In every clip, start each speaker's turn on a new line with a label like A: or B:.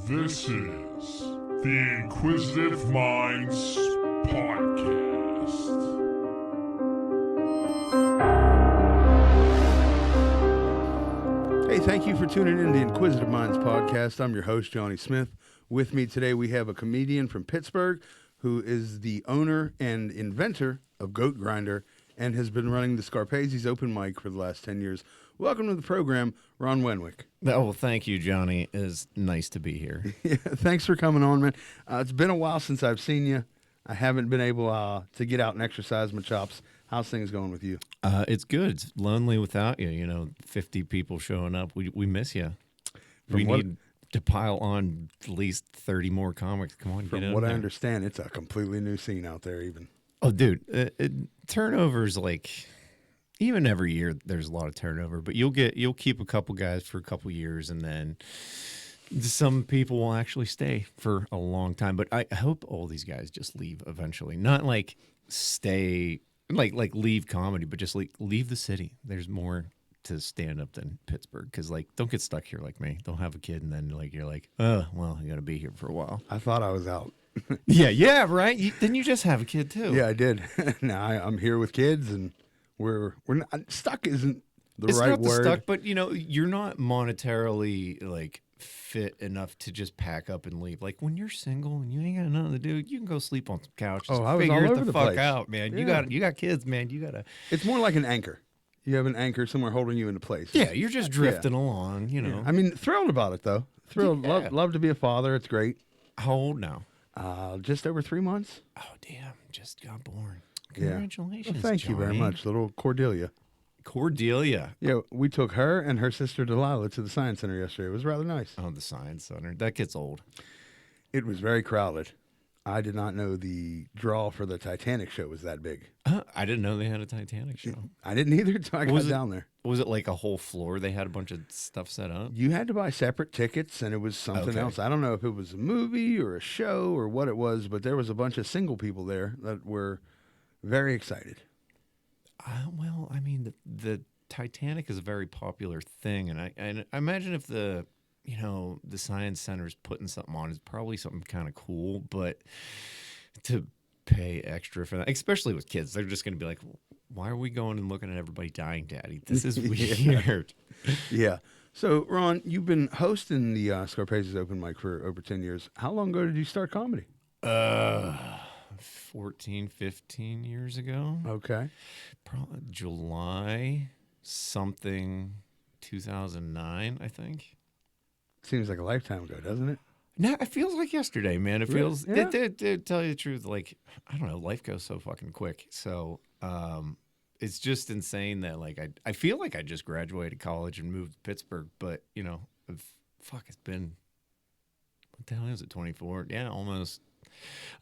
A: This is the Inquisitive Minds Podcast.
B: Hey, thank you for tuning in to the Inquisitive Minds Podcast. I'm your host, Johnny Smith. With me today, we have a comedian from Pittsburgh who is the owner and inventor of Goat Grinder and has been running the Scarpaci's open mic for the last 10 years. Welcome to the program, Ron Renwick.
C: Oh, well, thank you, Johnny. It's nice to be here.
B: Yeah, thanks for coming on, man. It's been a while since I've seen you. I haven't been able to get out and exercise my chops. How's things going with you?
C: It's good. It's lonely without you. You know, 50 people showing up. We miss you. We need to pile on at least 30 more comics. Come on, get in
B: From what I
C: there.
B: understand, it's a completely new scene out there even.
C: Oh, dude, turnovers like even every year there's a lot of turnover, but you'll keep a couple guys for a couple years, and then some people will actually stay for a long time. But I hope all these guys just leave eventually. Not like stay like leave comedy, but just like leave the city. There's more to stand up than Pittsburgh, because like don't get stuck here like me. Don't have a kid and then like you're like, oh well, you got to be here for a while.
B: I thought I was out.
C: yeah, right. Then you just have a kid too.
B: Yeah, I did. Now I'm here with kids, and we're not stuck. Isn't the
C: It's
B: right
C: not
B: word?
C: stuck, but you know, you're not monetarily like fit enough to just pack up and leave. Like when you're single and you ain't got nothing to do, you can go sleep on some couches.
B: Oh, I was
C: figure
B: all
C: it
B: over
C: the
B: the
C: fuck
B: place.
C: out, man.
B: Yeah.
C: You got kids, man. You gotta.
B: It's more like an anchor. You have an anchor somewhere holding you into place.
C: Yeah, you're just drifting along. You know.
B: I mean, thrilled about it though. Thrilled.
C: Yeah.
B: Love to be a father. It's great.
C: How old now?
B: Just over 3 months.
C: Oh damn, just got born.
B: Yeah.
C: Congratulations.
B: Well, thank you very
C: Johnny.
B: much, little Cordelia.
C: Cordelia.
B: Yeah, we took her and her sister Delilah to the Science Center yesterday. It was rather nice.
C: Oh, the Science Center. That gets old.
B: It was very crowded. I did not know the draw for the Titanic show was that big.
C: I didn't know they had a Titanic show.
B: I didn't either until I got down there.
C: Was it like a whole floor? They had a bunch of stuff set up.
B: You had to buy separate tickets, and it was something
C: Okay.
B: else. I don't know if it was a movie or a show or what it was, but there was a bunch of single people there that were very excited.
C: Well, I mean, the Titanic is a very popular thing, and I imagine if the Science Center's putting something on, it's probably something kind of cool, but to pay extra for that, especially with kids, they're just going to be like, why are we going and looking at everybody dying, Daddy? This is weird.
B: Yeah. So, Ron, you've been hosting the Scarpaci's open mic for over 10 years. How long ago did you start comedy?
C: 14, 15 years ago.
B: Okay.
C: Probably July something 2009, I think.
B: Seems like a lifetime ago, doesn't it?
C: No, it feels like yesterday, man. It
B: Really?
C: feels.
B: Yeah.
C: To tell you the truth, like I don't know, life goes so fucking quick. So, it's just insane that like I feel like I just graduated college and moved to Pittsburgh, but you know, it's been what the hell is it? 24? Yeah, almost.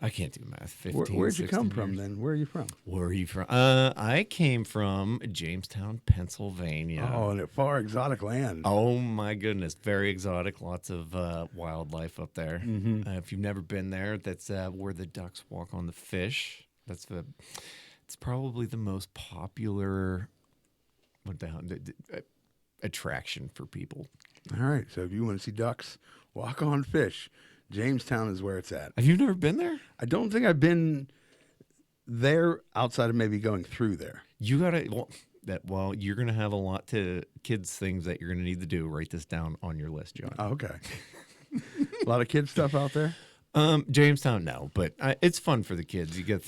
C: I can't do math. 15.
B: Where'd you
C: 16
B: come from
C: years.
B: then? Where are you from?
C: Where are you from? I came from Jamestown, Pennsylvania.
B: Oh, in a far exotic land.
C: Oh my goodness, very exotic. Lots of wildlife up there.
B: Mm-hmm.
C: If you've never been there, that's where the ducks walk on the fish. It's probably the most popular attraction for people.
B: All right. So if you want to see ducks walk on fish, Jamestown is where it's at.
C: Have you never been there?
B: I don't think I've been there outside of maybe going through there.
C: You gotta. You're gonna have a lot to kids things that you're gonna need to do. Write this down on your list, John.
B: Oh, okay. A lot of kid stuff out there.
C: Jamestown, no, but it's fun for the kids. You get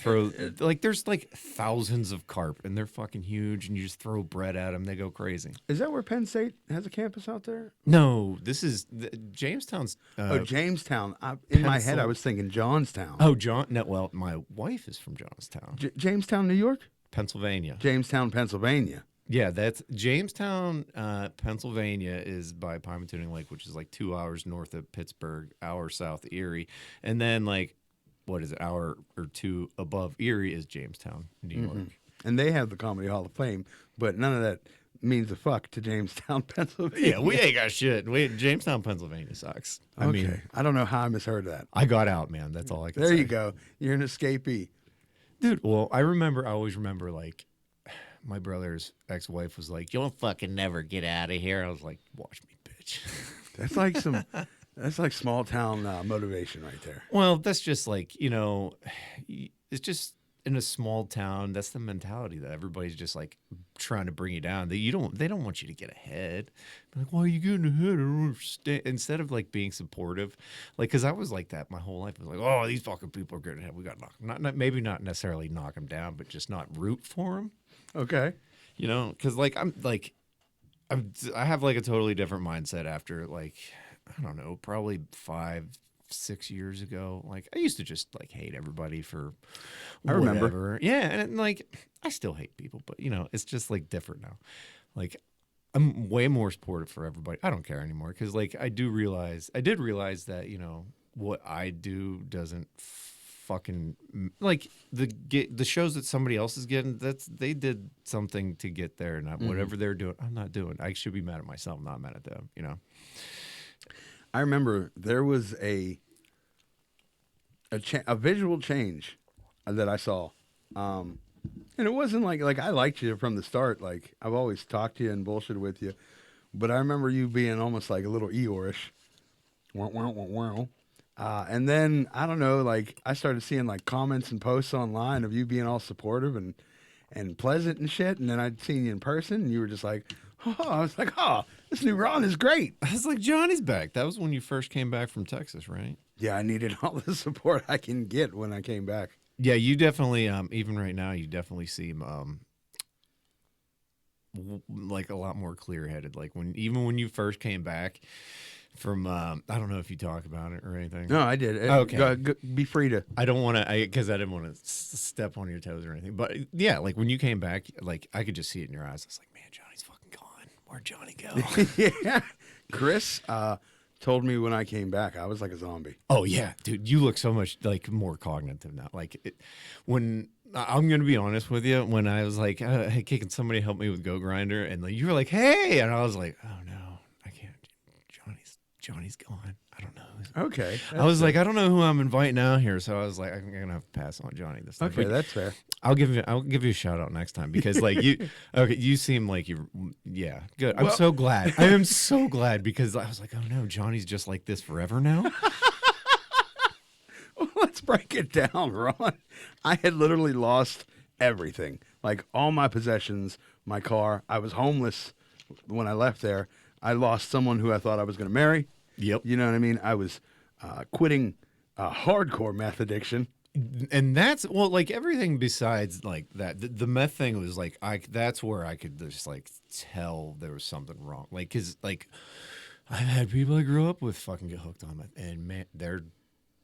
C: there's like thousands of carp, and they're fucking huge, and you just throw bread at them, they go crazy.
B: Is that where Penn State has a campus out there?
C: No, this is Jamestown's.
B: Jamestown. In my head, I was thinking Johnstown.
C: Oh, John. No, well, my wife is from Johnstown,
B: Jamestown, New York?
C: Pennsylvania.
B: Jamestown, Pennsylvania.
C: Yeah, that's Jamestown, Pennsylvania is by Pymatuning Lake, which is like 2 hours north of Pittsburgh, hour south of Erie. And then like, what is it, hour or two above Erie is Jamestown, New York.
B: And they have the Comedy Hall of Fame, but none of that means a fuck to Jamestown, Pennsylvania.
C: Yeah, we ain't got shit. Jamestown, Pennsylvania sucks. I mean,
B: I don't know how I misheard that.
C: I got out, man. That's all I can say.
B: There you go. You're an escapee.
C: Dude, well, I always remember like, my brother's ex-wife was like, "You'll fucking never get out of here." I was like, "Watch me, bitch."
B: That's like some That's like small town motivation right there.
C: Well, that's just like, it's just in a small town. That's the mentality that everybody's just like trying to bring you down. They don't want you to get ahead. They're like, why are you getting ahead? I don't understand. Instead of like being supportive, like, cause I was like that my whole life. I was like, oh, these fucking people are getting ahead. We got to knock, maybe not necessarily knock them down, but just not root for them.
B: Okay.
C: Cause like, I have like a totally different mindset after like, I don't know, probably 5-6 years ago. Like I used to just like hate everybody for whatever.
B: I remember.
C: Yeah, and like I still hate people, but it's just like different now. Like I'm way more supportive for everybody. I don't care anymore because like I did realize that what I do doesn't fucking like the shows that somebody else is getting. They did something to get there, and whatever they're doing, I'm not doing. I should be mad at myself, not mad at them.
B: I remember there was a visual change that I saw, and it wasn't like I liked you from the start. Like I've always talked to you and bullshit with you, but I remember you being almost like a little Eeyore-ish. And then I don't know, like I started seeing like comments and posts online of you being all supportive and pleasant and shit. And then I'd seen you in person, and you were just like, oh, I was like, oh, this new Ron is great.
C: I was like, Johnny's back. That was when you first came back from Texas, right?
B: Yeah, I needed all the support I can get when I came back.
C: Yeah, you definitely, even right now, you definitely seem like a lot more clear-headed. Like even when you first came back from, I don't know if you talk about it or anything.
B: No, I did.
C: Okay.
B: Be free to.
C: I don't want to, because I didn't want to step on your toes or anything. But yeah, like when you came back, like I could just see it in your eyes. I was like, man, Johnny's fucking gone. Where'd Johnny go?
B: Yeah. Chris told me when I came back, I was like a zombie.
C: Oh yeah, dude, you look so much like more cognitive now. Like when I'm gonna be honest with you, when I was like, hey, can somebody help me with Go Grinder? And like you were like, hey, and I was like, oh no, I can't. Johnny's gone. I don't know.
B: Okay.
C: I was like, I don't know who I'm inviting out here, so I was like, I'm gonna have to pass on Johnny this time.
B: Okay,
C: But
B: that's fair.
C: I'll give you a shout out next time because like you seem like yeah, good. I'm so glad. I am so glad because I was like, oh no, Johnny's just like this forever now.
B: Well, let's break it down, Ron. I had literally lost everything, like all my possessions, my car. I was homeless when I left there. I lost someone who I thought I was going to marry.
C: Yep.
B: You know what I mean? I was quitting hardcore meth addiction.
C: And that's like everything besides like that. The meth thing was like that's where I could just like tell there was something wrong. Like, cause like I've had people I grew up with fucking get hooked on meth, and man, they're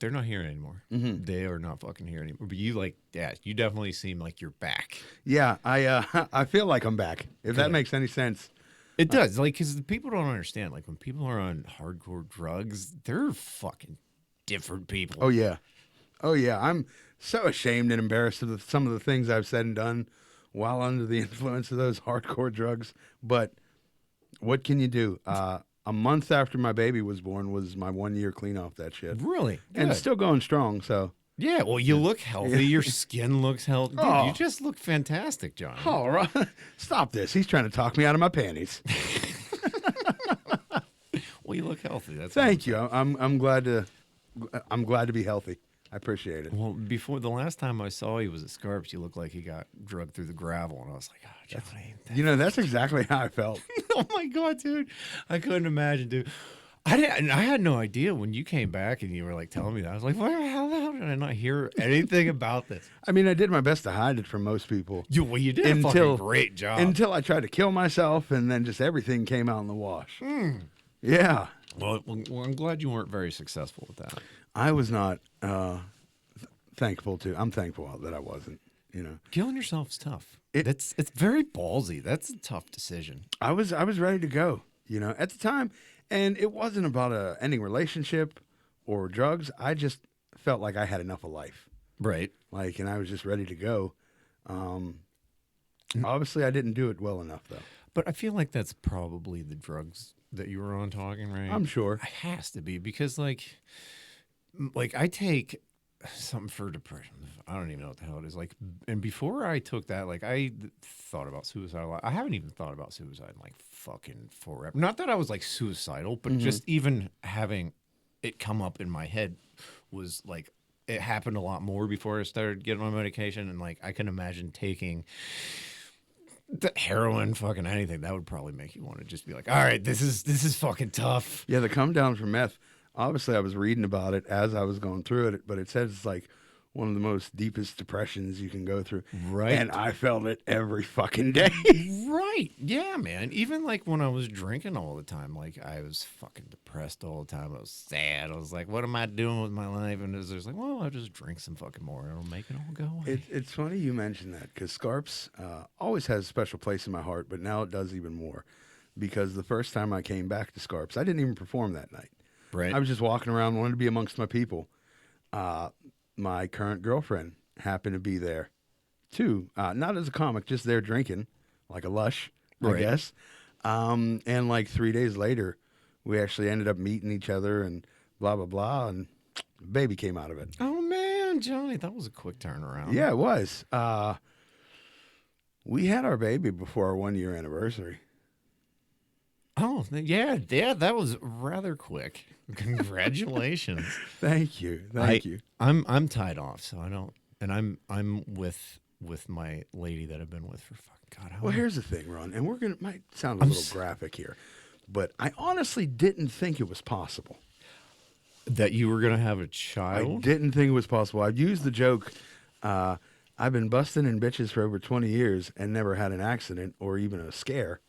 C: not here anymore. Mm-hmm. They are not fucking here anymore. But you like, yeah, you definitely seem like you're back.
B: Yeah, I feel like I'm back. If that makes any sense.
C: It does, like, because people don't understand. Like, when people are on hardcore drugs, they're fucking different people.
B: Oh yeah. I'm so ashamed and embarrassed of some of the things I've said and done while under the influence of those hardcore drugs. But what can you do? A month after my baby was born was my 1 year clean off that shit.
C: Really?
B: And
C: Good.
B: still going strong. So.
C: Yeah, well, you look healthy. Your skin looks healthy. Dude, you just look fantastic, John.
B: Oh, Ron, stop this. He's trying to talk me out of my panties.
C: Well, you look healthy. That's
B: Thank you. I'm glad to be healthy. I appreciate it.
C: Well, before the last time I saw you was at Scarpaci, you looked like he got drugged through the gravel, and I was like, oh, Johnny.
B: That's exactly how I felt.
C: Oh my God, dude. I couldn't imagine, dude. I had no idea when you came back and you were like telling me that. I was like, how the hell did I not hear anything about this?
B: I mean, I did my best to hide it from most people.
C: You did a fucking great job.
B: Until I tried to kill myself, and then just everything came out in the wash. Yeah.
C: Well, I'm glad you weren't very successful with that.
B: I was not thankful to. I'm thankful that I wasn't.
C: Killing yourself is tough. It's very ballsy. That's a tough decision. I
B: was ready to go. At the time. And it wasn't about a ending relationship or drugs. I just felt like I had enough of life.
C: Right.
B: Like, and I was just ready to go. Obviously, I didn't do it well enough, though.
C: But I feel like that's probably the drugs that you were on talking, right?
B: I'm sure.
C: It has to be because, like I take something for depression. I don't even know what the hell it is. Like, and before I took that, like, I thought about suicide a lot. I haven't even thought about suicide in like fucking forever. Not that I was like suicidal, but just even having it come up in my head was like, it happened a lot more before I started getting on medication. And like, I can imagine taking the heroin, fucking anything. That would probably make you want to just be like, all right, this is fucking tough.
B: Yeah, the come down from meth. Obviously, I was reading about it as I was going through it, but it says it's like one of the most deepest depressions you can go through.
C: Right.
B: And I felt it every fucking day.
C: Right. Yeah, man. Even like when I was drinking all the time, like I was fucking depressed all the time. I was sad. I was like, what am I doing with my life? And it was just like, well, I'll just drink some fucking more. It'll make it all go away.
B: It's funny you mentioned that because Scarps always has a special place in my heart, but now it does even more because the first time I came back to Scarps, I didn't even perform that night.
C: Right.
B: I was just walking around, wanted to be amongst my people. My current girlfriend happened to be there too, not as a comic, just there drinking like a lush, I guess. And like 3 days later, we actually ended up meeting each other and blah, blah, blah. And baby came out of it.
C: Oh, man, Johnny, that was a quick turnaround.
B: Yeah, it was. We had our baby before our 1 year anniversary.
C: Oh, yeah, that was rather quick. Congratulations.
B: Thank you.
C: I'm tied off, so I don't, and I'm with my lady that I've been with for fucking God.
B: Well, here's the thing, Ron, and might sound a little graphic here, but I honestly didn't think it was possible.
C: That you were gonna have a
B: I
C: child?
B: didn't think it was possible. I've used the joke, I've been busting in bitches for over 20 years and never had an accident or even a scare.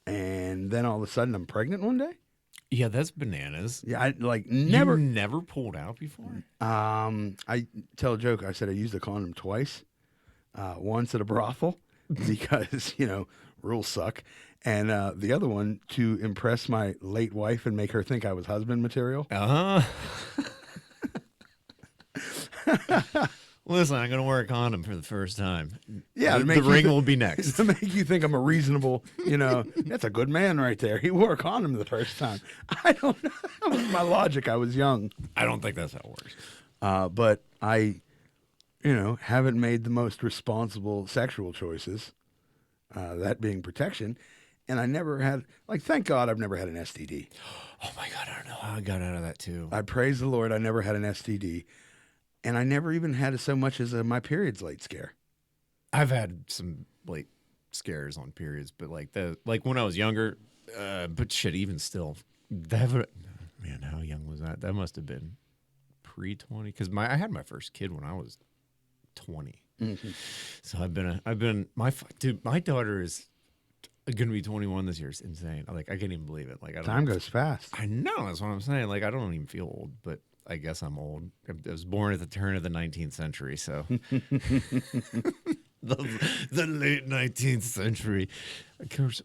B: And then all of a sudden I'm pregnant one day?
C: Yeah, that's bananas.
B: Yeah, I like never.
C: You never pulled out before?
B: I tell a joke. I said I used a condom twice. Once at a brothel because, rules suck. And the other one to impress my late wife and make her think I was husband material.
C: Listen, I'm going to wear a condom for the first time.
B: Yeah,
C: the ring will be next.
B: To make you think I'm a reasonable, that's a good man right there. He wore a condom the first time. I don't know. That was my logic. I was young.
C: I don't think that's how it works.
B: But I, haven't made the most responsible sexual choices, that being protection. And I never had, thank God I've never had an STD.
C: Oh my God, I don't know how I got out of that too.
B: I praise the Lord I never had an STD. And I never even had so much as my period's late scare.
C: I've had some late scares on periods, but like when I was younger, but shit, even still, man, how young was that? That must have been pre-20, because I had my first kid when I was 20.
B: Mm-hmm.
C: So my daughter is going to be 21 this year. It's insane. I can't even believe it.
B: Time goes fast.
C: I know. That's what I'm saying. I don't even feel old, but I guess I'm old. I was born at the turn of the 19th century, so the late 19th century.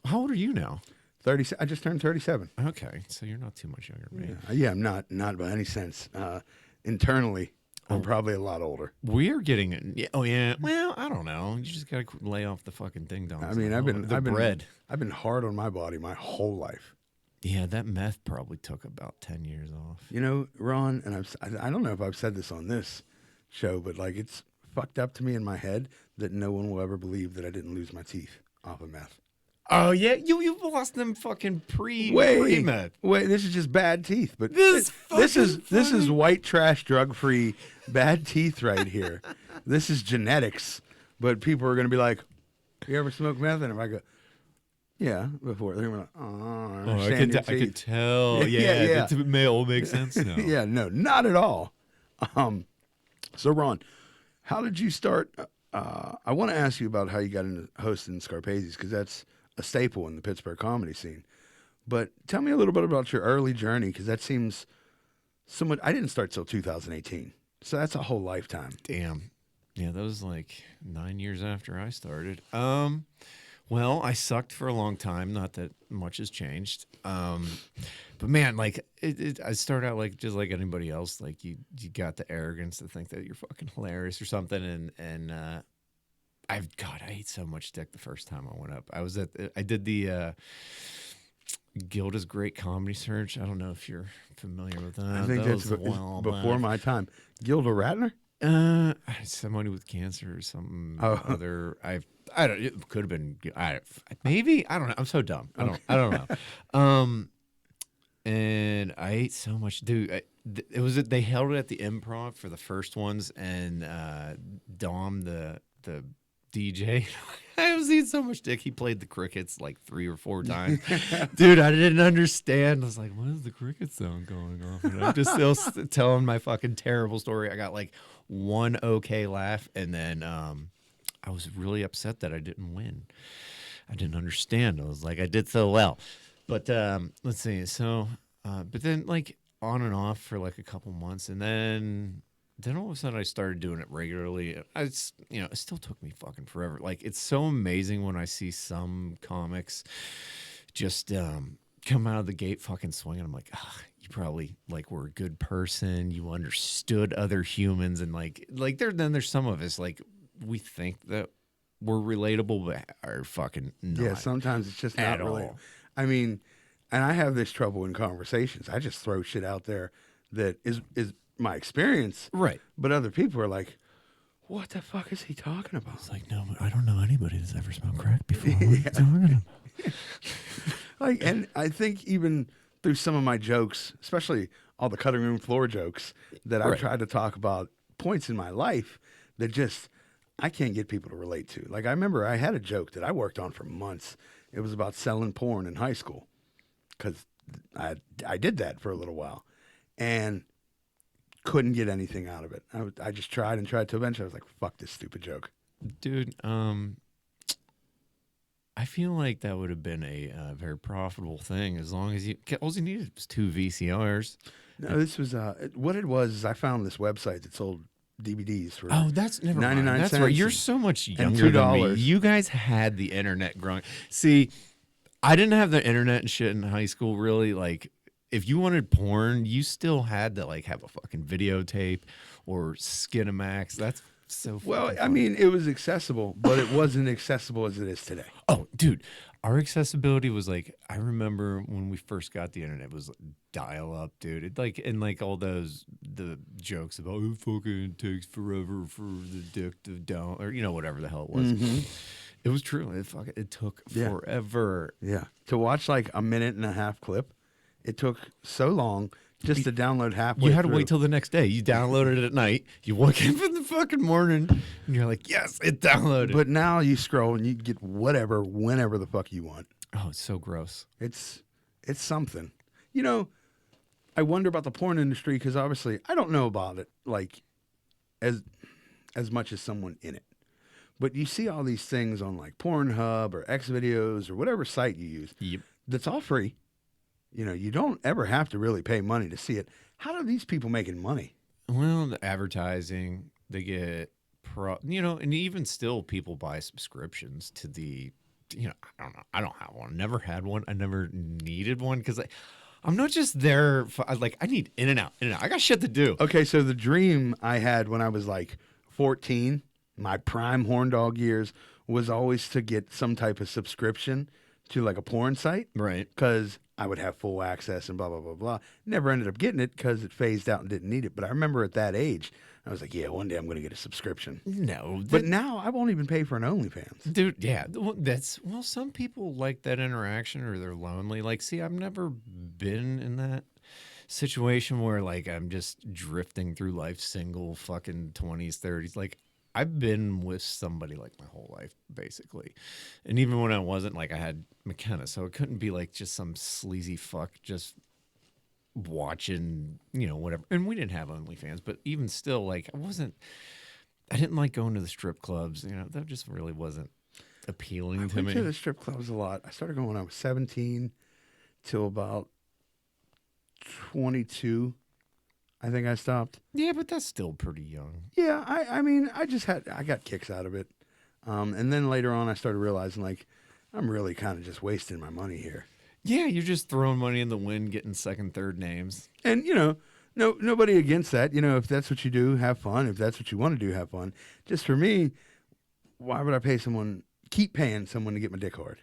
C: How old are you now?
B: 30. I just turned 37.
C: Okay, so you're not too much younger than me.
B: Yeah, I'm not by any sense. Internally, I'm probably a lot older.
C: We're getting it. Yeah, oh yeah. Well, I don't know. You just gotta lay off the fucking thing, don't you?
B: I mean, I've been hard on my body my whole life.
C: Yeah, that meth probably took about 10 years off.
B: Ron, and I don't know if I've said this on this show, but it's fucked up to me in my head that no one will ever believe that I didn't lose my teeth off of meth.
C: Oh yeah, you lost them fucking pre-meth.
B: Wait, this is just bad teeth, but this is white trash, drug-free, bad teeth right here. This is genetics, but people are gonna be like, "You ever smoke meth?" And if I go, yeah, before they were like, oh,
C: I could tell. Yeah. It may all make sense now.
B: Yeah, no, not at all. So Ron, how did you start? I want to ask you about how you got into hosting Scarpaci's because that's a staple in the Pittsburgh comedy scene. But tell me a little bit about your early journey because that seems somewhat. I didn't start till 2018, so that's a whole lifetime.
C: Damn. Yeah, that was 9 years after I started. Well, I sucked for a long time. Not that much has changed. But man, I started out just like anybody else. You got the arrogance to think that you're fucking hilarious or something. And I ate so much dick the first time I went up. I did the Gilda's Great Comedy Search. I don't know if you're familiar with that.
B: I think that's before my time. Gilda Radner?
C: Somebody with cancer or something other. I don't. It could have been. Maybe I don't know. I'm so dumb. I don't know. and I ate so much, dude. They held it at the Improv for the first ones, and Dom, the DJ, I was eating so much dick. He played the crickets like 3 or 4 times. Dude, I didn't understand. I was like, what is the cricket sound going off? And I'm just still telling my fucking terrible story. I got like one okay laugh, and then I was really upset that I didn't win. I didn't understand. I was like, I did so well. But let's see. So, but then like on and off for like a couple months, and then all of a sudden I started doing it regularly. It still took me fucking forever. Like, it's so amazing when I see some comics just come out of the gate fucking swinging. I'm like, you probably like were a good person. You understood other humans, and like then there's some of us like we think that we're relatable, but are fucking not.
B: Yeah, sometimes it's just not really.
C: All.
B: I mean, and I have this trouble in conversations. I just throw shit out there that is my experience.
C: Right.
B: But other people are like, what the fuck is he talking about?
C: It's like, no, I don't know anybody that's ever smoked crack before. What are you talking about?
B: Like, and I think even through some of my jokes, especially all the cutting room floor jokes that I've tried to talk about points in my life that just I can't get people to relate to. Like, I remember I had a joke that I worked on for months. It was about selling porn in high school because I did that for a little while and couldn't get anything out of it. I just tried and tried to eventually I was like, fuck this stupid joke.
C: Dude, I feel like that would have been a very profitable thing as long as all you needed was 2 VCRs.
B: No, this was what it was is I found this website that sold DVDs for
C: that's never
B: 99
C: mind. That's
B: cents.
C: right. You're so much younger than me. You guys had the internet growing. See, I didn't have the internet and shit in high school. Really, like, if you wanted porn, you still had to like have a fucking videotape or Skinamax. That's so.
B: Well, I mean, it was accessible, but it wasn't accessible as it is today.
C: Oh, dude, our accessibility was like, I remember when we first got the internet, it was dial up, dude. It like, and like all the jokes about it fucking takes forever for the dick to down, or whatever the hell it was. Mm-hmm. It was true. It took forever.
B: Yeah, to watch like a 1.5-minute clip, it took so long just to download halfway.
C: You had to wait till the next day. You downloaded it at night. You woke up in the fucking morning, and you're like, yes, it downloaded.
B: But now you scroll and you get whatever, whenever the fuck you want.
C: Oh, it's so gross.
B: It's something. I wonder about the porn industry because obviously I don't know about it like as much as someone in it. But you see all these things on like Pornhub or Xvideos or whatever site you use.
C: Yep.
B: That's all free. You don't ever have to really pay money to see it. How do these people making money?
C: Well, the advertising, they get and even still people buy subscriptions to the, I don't know. I don't have one. Never had one. I never needed one because I'm not just there for, I need in and out. I got shit to do.
B: Okay, so the dream I had when I was like 14, my prime horn dog years, was always to get some type of subscription to like a porn site.
C: Right.
B: Because I would have full access and blah, blah, blah, blah. Never ended up getting it because it phased out and didn't need it. But I remember at that age, I was like, yeah, one day I'm going to get a subscription.
C: No.
B: But now I won't even pay for an OnlyFans.
C: Dude, yeah. Some people like that interaction or they're lonely. Like, see, I've never been in that situation where, like, I'm just drifting through life single, fucking 20s, 30s. Like, I've been with somebody like my whole life, basically. And even when I wasn't, like, I had McKenna, so it couldn't be like just some sleazy fuck just watching, whatever. And we didn't have OnlyFans, but even still, like, I didn't like going to the strip clubs. That just really wasn't appealing to me.
B: I went to the strip clubs a lot. I started going when I was 17 till about 22. I think I stopped.
C: Yeah, but that's still pretty young.
B: Yeah, I mean, I got kicks out of it. And then later on, I started realizing, like, I'm really kind of just wasting my money here.
C: Yeah, you're just throwing money in the wind, getting second, third names.
B: And, nobody against that. If that's what you do, have fun. If that's what you want to do, have fun. Just for me, why would I keep paying someone to get my dick hard?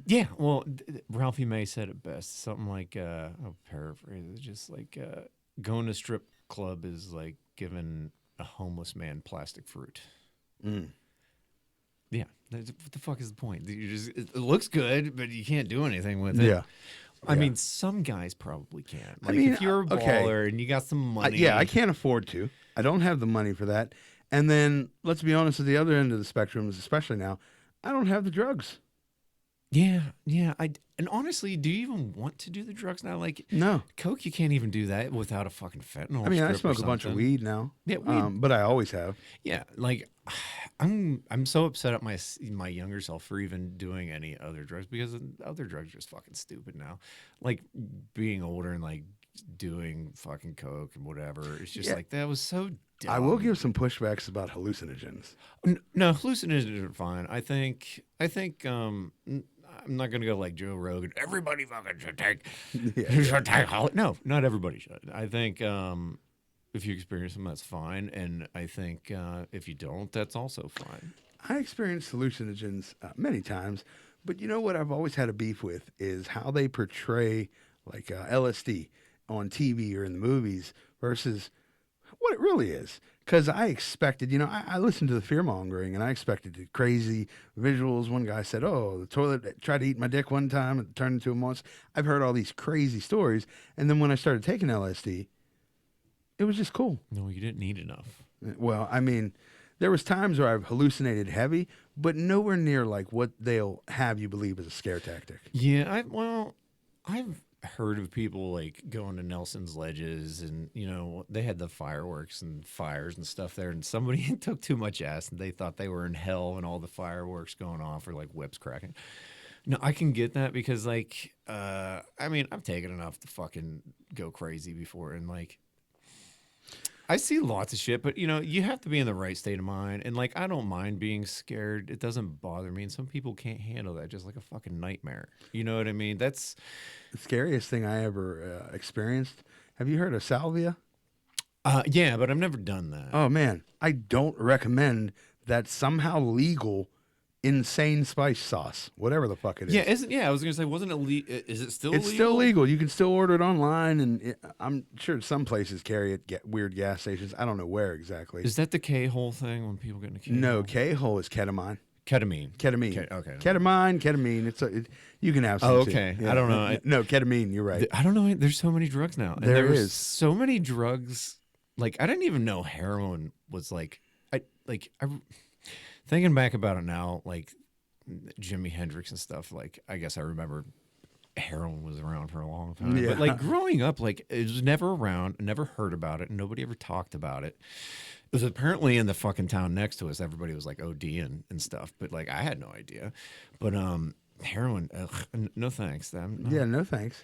C: Yeah, well, Ralphie May said it best. Something like, I'll paraphrase it, just like going to a strip club is like giving a homeless man plastic fruit.
B: Mm.
C: Yeah, what the fuck is the point? It looks good, but you can't do anything with it.
B: Yeah.
C: I mean, some guys probably can. Like,
B: I mean,
C: if you're a baller and you got some money.
B: I can't afford to. I don't have the money for that. And then, let's be honest, at the other end of the spectrum, especially now, I don't have the drugs.
C: Yeah. And honestly, do you even want to do the drugs now? Like,
B: No.
C: Coke, you can't even do that without a fucking fentanyl.
B: I mean, I
C: strip or
B: smoke a bunch of
C: something.
B: weed now.
C: Yeah, weed.
B: But I always have.
C: Yeah, like I'm so upset at my younger self for even doing any other drugs because other drugs are just fucking stupid now. Like being older and like doing fucking coke and whatever. It's just like that was so dumb.
B: I will give some pushbacks about hallucinogens.
C: No, hallucinogens are fine. I think I'm not gonna go like Joe Rogan. Everybody fucking should take. Should take no, not everybody should. I think if you experience them, that's fine, and I think if you don't, that's also fine.
B: I experienced hallucinogens many times, but you know what I've always had a beef with is how they portray like LSD on TV or in the movies versus what it really is. Because I expected, I listened to the fear mongering and I expected the crazy visuals. One guy said, "Oh, the toilet tried to eat my dick one time and turned into a monster." I've heard all these crazy stories, and then when I started taking LSD, it was just cool.
C: No, you didn't need enough.
B: Well, I mean, there was times where I've hallucinated heavy, but nowhere near like what they'll have you believe is a scare tactic.
C: Yeah, I've heard of people like going to Nelson's Ledges and they had the fireworks and fires and stuff there, and somebody took too much ass and they thought they were in hell and all the fireworks going off or like whips cracking. No, I can get that because like I mean, I've taken enough to fucking go crazy before, and like I see lots of shit, but you have to be in the right state of mind. And like, I don't mind being scared. It doesn't bother me. And some people can't handle that, just like a fucking nightmare. You know what I mean? That's
B: the scariest thing I ever experienced. Have you heard of salvia?
C: Yeah, but I've never done that.
B: Oh man, I don't recommend that somehow legal insane spice sauce, whatever the fuck it is.
C: I was gonna say, wasn't it? Is it still?
B: It's
C: legal?
B: still legal. You can still order it online, and I'm sure some places carry it. Weird gas stations. I don't know where exactly.
C: Is that the K-hole thing when people get in a K-hole?
B: No, K-hole is ketamine.
C: Ketamine.
B: Okay. Ketamine. You can have some.
C: Oh, okay.
B: Yeah.
C: I don't know.
B: No, ketamine. You're right.
C: I don't know. There's so many drugs now. And
B: there
C: was
B: is
C: so many drugs. Like I didn't even know heroin was like. I thinking back about it now, like Jimi Hendrix and stuff. Like I guess I remember heroin was around for a long time.
B: Yeah.
C: But like growing up, like it was never around. Never heard about it. Nobody ever talked about it. It was apparently in the fucking town next to us. Everybody was like ODing and stuff, but like I had no idea. But heroin, no thanks. No.
B: Yeah, no thanks.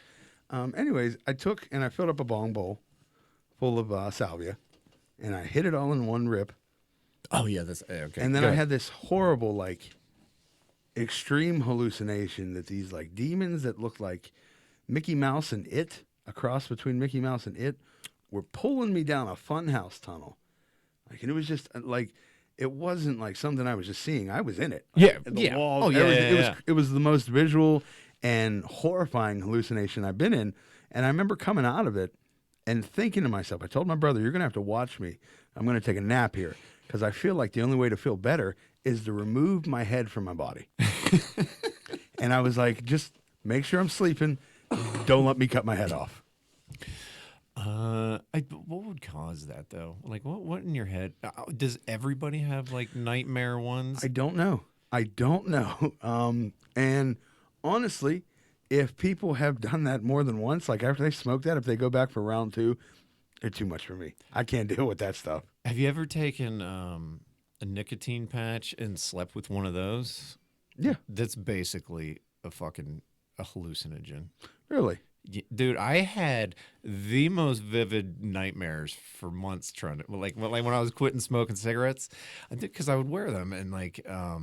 B: Anyways, I took and I filled up a bong bowl full of salvia, and I hit it all in one rip.
C: Oh yeah, that's okay.
B: And then I had this horrible, like, extreme hallucination that these like demons that looked like Mickey Mouse and It, a cross between Mickey Mouse and It, were pulling me down a funhouse tunnel. Like, and it was just like, it wasn't like something I was just seeing. I was in it. Like, the walls,
C: Oh, yeah,
B: it was the most visual and horrifying hallucination I've been in. And I remember coming out of it and thinking to myself, I told my brother, "You're going to have to watch me. I'm going to take a nap here because I feel like the only way to feel better is to remove my head from my body." And I was like, just make sure I'm sleeping. Don't let me cut my head off.
C: What would cause that though? Like, what in your head? Does everybody have like nightmare ones?
B: I don't know. And honestly, if people have done that more than once, like after they smoke that, if they go back for round 2, they're too much for me. I can't deal with that stuff.
C: Have you ever taken a nicotine patch and slept with one of those?
B: Yeah.
C: That's basically a hallucinogen.
B: Really?
C: Dude, I had the most vivid nightmares for months trying to like when I was quitting smoking cigarettes. I did because I would wear them and like I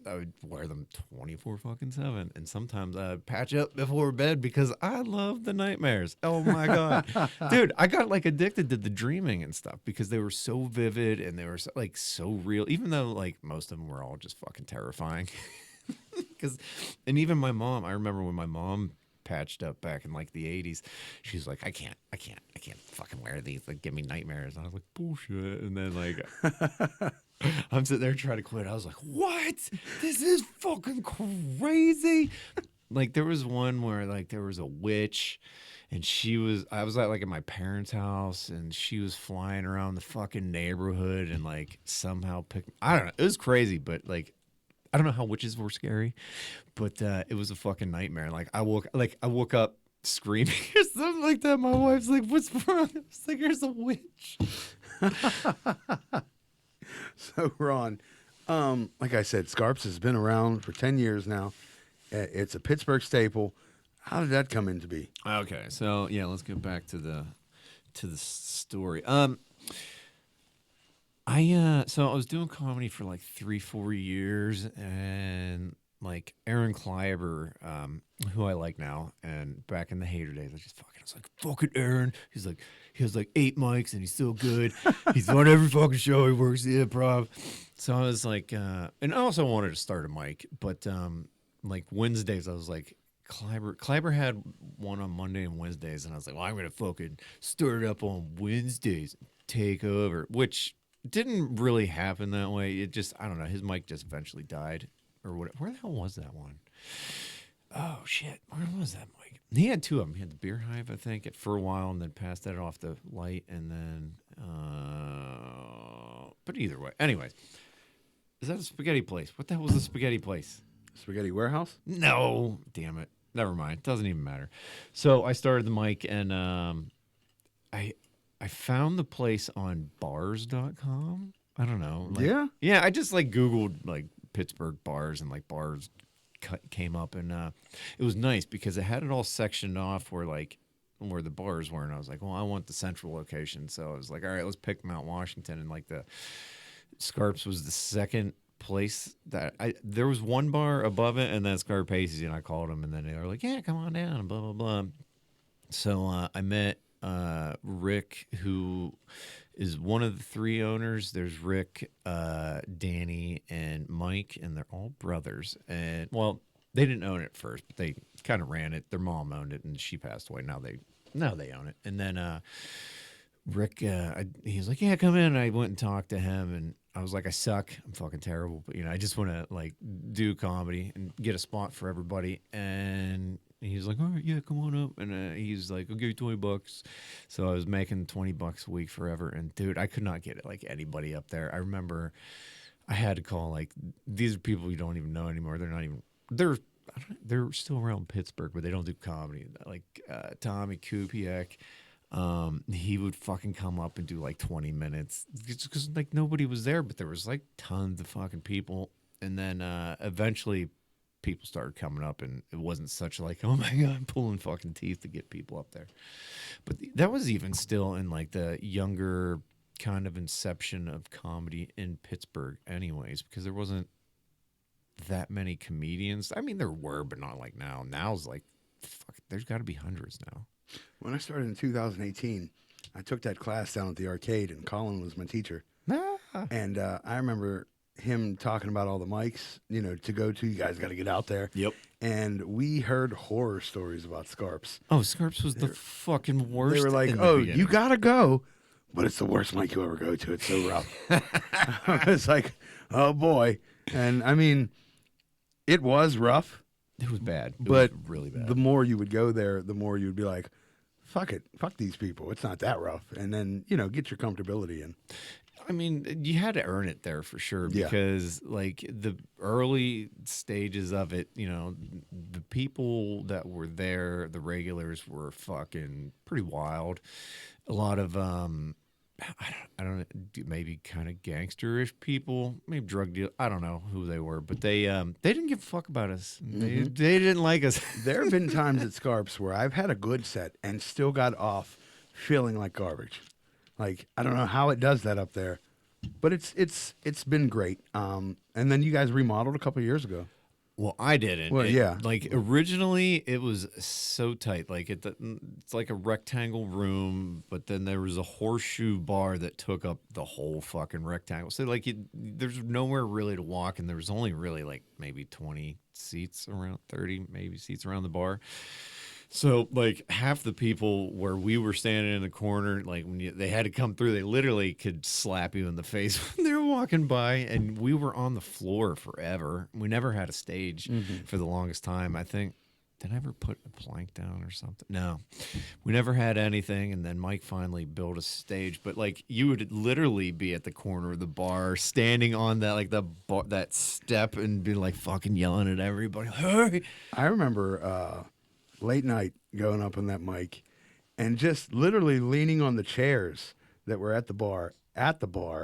C: would wear them 24/7, and sometimes I'd patch up before bed because I love the nightmares. Oh my god, dude, I got like addicted to the dreaming and stuff because they were so vivid and they were so, like so real. Even though like most of them were all just fucking terrifying. And even my mom, I remember when my mom patched up back in like the 80s, she's like, I can't fucking wear these, like give me nightmares. And I was like, bullshit. And then like I'm sitting there trying to quit. I was like, what? This is fucking crazy. like there was one where like there was a witch, and I was at like at my parents' house, and she was flying around the fucking neighborhood and like somehow I don't know, it was crazy, but like I don't know how witches were scary, but it was a fucking nightmare. Like I woke up screaming or something like that. My wife's like, "What's wrong?" I was like, "There's a witch."
B: So, Ron, like I said, Scarps has been around for 10 years now. It's a Pittsburgh staple. How did that come into be?
C: Okay, so yeah, let's get back to the story. So I was doing comedy for like 3-4 years, and like Aaron Kleiber, who I like now, and back in the hater days, I was like, fucking Aaron. He has like 8 mics and he's so good. He's on every fucking show. He works the improv. So I was like, and I also wanted to start a mic, but like Wednesdays, I was like, Kleiber had one on Monday and Wednesdays, and I was like, well, I'm gonna fucking start it up on Wednesdays, take over, which didn't really happen that way. It just, I don't know, his mic just eventually died or what. Where the hell was that one? Oh shit, where was that mic? He had 2 of them. He had the Beer Hive, I think, for a while, and then passed that off to Light, and then but either way, anyways, is that a spaghetti place? What the hell was the spaghetti place?
B: Spaghetti Warehouse?
C: No, damn it. Never mind. Doesn't even matter. So I started the mic, and I found the place on bars.com. I don't know. Like,
B: Yeah?
C: Yeah, I just like Googled like Pittsburgh bars, and like bars came up, and it was nice because it had it all sectioned off where the bars were, and I was like, well, I want the central location. So I was like, all right, let's pick Mount Washington, and like the Scarps was the second place that there was one bar above it, and then Scarpaci, and I called them, and then they were like, yeah, come on down, and blah blah blah. So I met Rick, who is one of the 3 owners. There's Rick, Danny, and Mike, and they're all brothers. And well, they didn't own it first, but they kind of ran it. Their mom owned it, and she passed away. Now they own it. And then Rick, he was like, yeah, come in. And I went and talked to him, and I was like, I suck. I'm fucking terrible. But, I just want to, like, do comedy and get a spot for everybody. And he's like, all right, yeah, come on up. And he's like, I'll give you $20. So I was making $20 a week forever. And, dude, I could not get, like, anybody up there. I remember I had to call, like, these are people you don't even know anymore. They're still around Pittsburgh, but they don't do comedy. Like, Tommy Kupiak. He would fucking come up and do like 20 minutes just because like nobody was there, but there was like tons of fucking people. And then eventually people started coming up, and it wasn't such like, oh my God, I'm pulling fucking teeth to get people up there. But that was even still in like the younger kind of inception of comedy in Pittsburgh anyways, because there wasn't that many comedians. I mean, there were, but not like now. Now's like, fuck, there's got to be hundreds now.
B: When I started in 2018, I took that class down at the arcade, and Colin was my teacher. And I remember him talking about all the mics, to go to. You guys got to get out there.
C: Yep.
B: And we heard horror stories about Scarps.
C: Oh, Scarps was the fucking worst.
B: They were like, oh, you got to go, but it's the worst mic you'll ever go to. It's so rough. I was like, oh, boy. And, I mean, it was rough.
C: It was bad. It
B: was
C: really bad.
B: The more you would go there, the more you would be like, fuck it. Fuck these people. It's not that rough. And then, get your comfortability in.
C: I mean, you had to earn it there for sure, because like the early stages of it, the people that were there, the regulars, were fucking pretty wild. A lot of I don't know, maybe kind of gangsterish people, maybe drug deal. I don't know who they were, but they didn't give a fuck about us. They didn't like us.
B: There have been times at Scarps where I've had a good set and still got off feeling like garbage. Like, I don't know how it does that up there, but it's been great. And then you guys remodeled a couple of years ago.
C: Well, I didn't.
B: Well, yeah.
C: Like originally, it was so tight. Like it's like a rectangle room, but then there was a horseshoe bar that took up the whole fucking rectangle. So like, there's nowhere really to walk, and there was only really like maybe 20 seats, around 30 maybe seats around the bar. So like half the people where we were standing in the corner, like when they had to come through, they literally could slap you in the face when they were walking by, and we were on the floor forever. We never had a stage for the longest time. I think did I ever put a plank down or something? No, we never had anything. And then Mike finally built a stage. But like you would literally be at the corner of the bar, standing on that like the bar, that step, and be like fucking yelling at everybody. Hey!
B: I remember late night going up on that mic and just literally leaning on the chairs that were at the bar,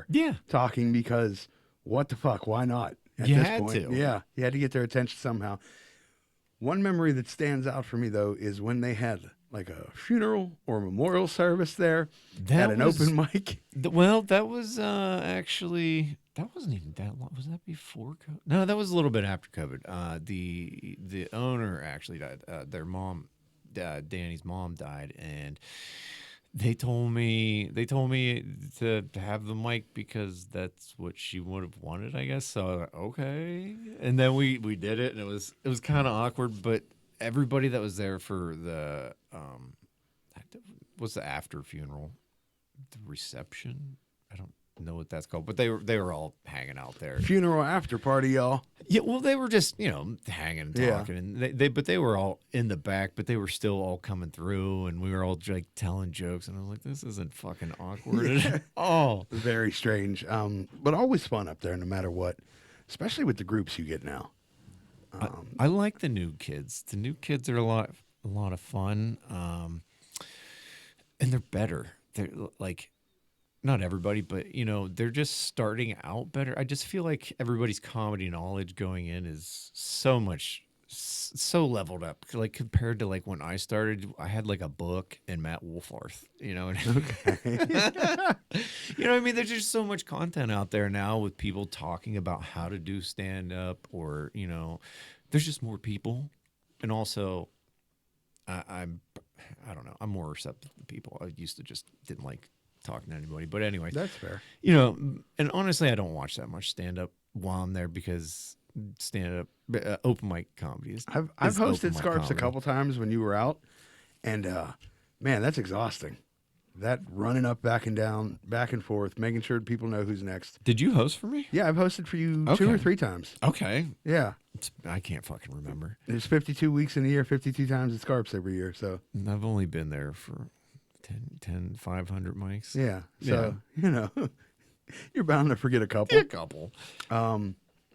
C: Yeah,
B: talking because what the fuck, why not? At
C: You
B: this
C: had
B: point,
C: to.
B: yeah, you had to get their attention somehow. One memory that stands out for me though is when they had like a funeral or memorial service there at an open mic.
C: Well, that was actually that wasn't even that long. Was that before COVID? No, that was a little bit after COVID. The owner actually died. Their mom, Danny's mom, died, and they told me to have the mic because that's what she would have wanted, I guess. So I was like, okay, and then we did it, and it was kind of awkward, but everybody that was there for the what's the after funeral, the reception, I don't know what that's called, but they were all hanging out there.
B: Funeral after party, y'all.
C: Yeah, well, they were just hanging and talking, and they were all in the back, but they were still all coming through, and we were all like telling jokes, and I was like, this isn't fucking awkward at all.
B: Very strange, but always fun up there, no matter what. Especially with the groups you get now.
C: I like the new kids. The new kids are a lot of fun, and they're better. They're like. Not everybody, but they're just starting out better. I just feel like everybody's comedy knowledge going in is so leveled up. Like compared to like when I started, I had like a book and Matt Wolfarth.
B: Okay.
C: What I mean? There's just so much content out there now with people talking about how to do stand up, or there's just more people, and also I don't know. I'm more receptive to people. I used to just didn't like talking to anybody, but anyway,
B: That's fair.
C: And honestly, I don't watch that much stand up while I'm there because stand up open mic comedy is.
B: I've
C: is
B: hosted
C: open mic
B: Scarps a
C: comedy.
B: couple times when you were out, and man, that's exhausting. That running up, back and down, back and forth, making sure people know who's next.
C: Did you host for me?
B: Yeah, I've hosted for you 2
C: Okay.
B: or 3 times.
C: Okay,
B: Yeah,
C: I can't fucking remember.
B: there's 52 weeks in a year, 52 times at Scarps every year. So
C: I've only been there for 500 mics.
B: yeah, so you're bound to forget a couple.
C: A couple.